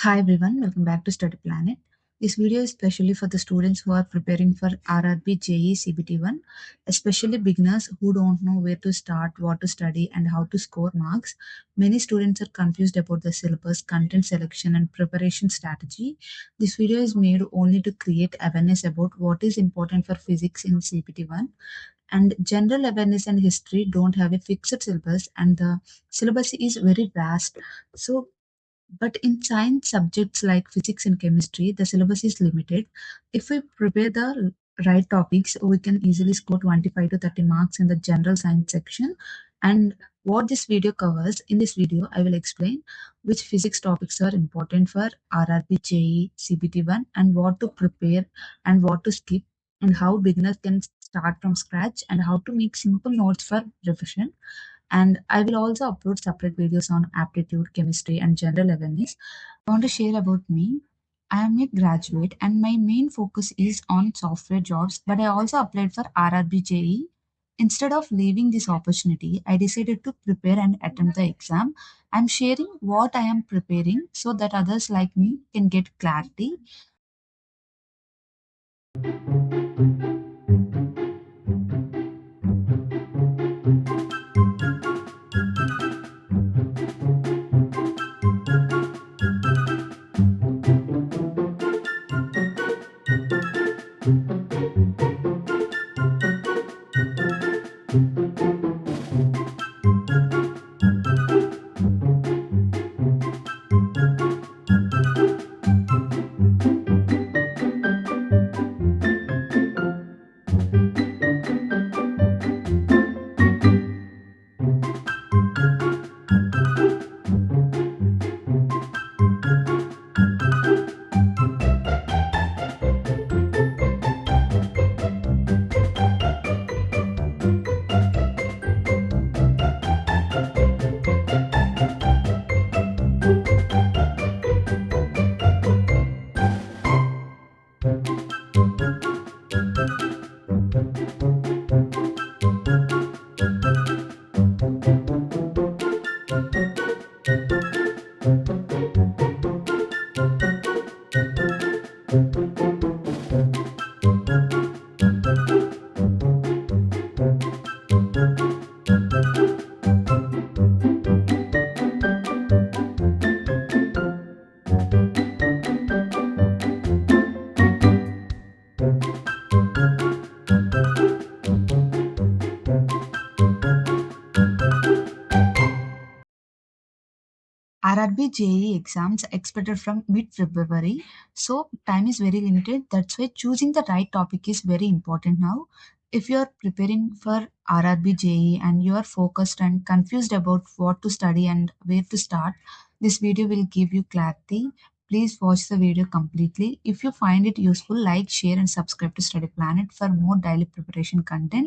Hi everyone, welcome back to Study Planet. This video is specially for the students who are preparing for RRB JE CBT-1, especially beginners who don't know where to start, what to study, and how to score marks. Many students are confused about the syllabus, content selection, and preparation strategy. This video is made only to create awareness about what is important for physics in CBT-1. And general awareness and history don't have a fixed syllabus, and the syllabus is very vast. So but in science subjects like physics and chemistry, the syllabus is limited. If we prepare the right topics, we can easily score 25 to 30 marks in the general science section. And what this video covers, in this video, I will explain which physics topics are important for RRB JE CBT-1 and what to prepare and what to skip and how beginners can start from scratch and how to make simple notes for revision. And I will also upload separate videos on aptitude, chemistry, and general awareness. I want to share about me. I am a graduate and my main focus is on software jobs, but I also applied for RRB JE. Instead of leaving this opportunity, I decided to prepare and attempt the exam. I'm sharing what I am preparing so that others like me can get clarity. RRB JE exams expected from mid-February, so time is very limited. That's why choosing the right topic is very important now. If you are preparing for RRB JE and you are focused and confused about what to study and where to start, this video will give you clarity. Please watch the video completely. If you find it useful, like, share, and subscribe to Study Planet for more daily preparation content.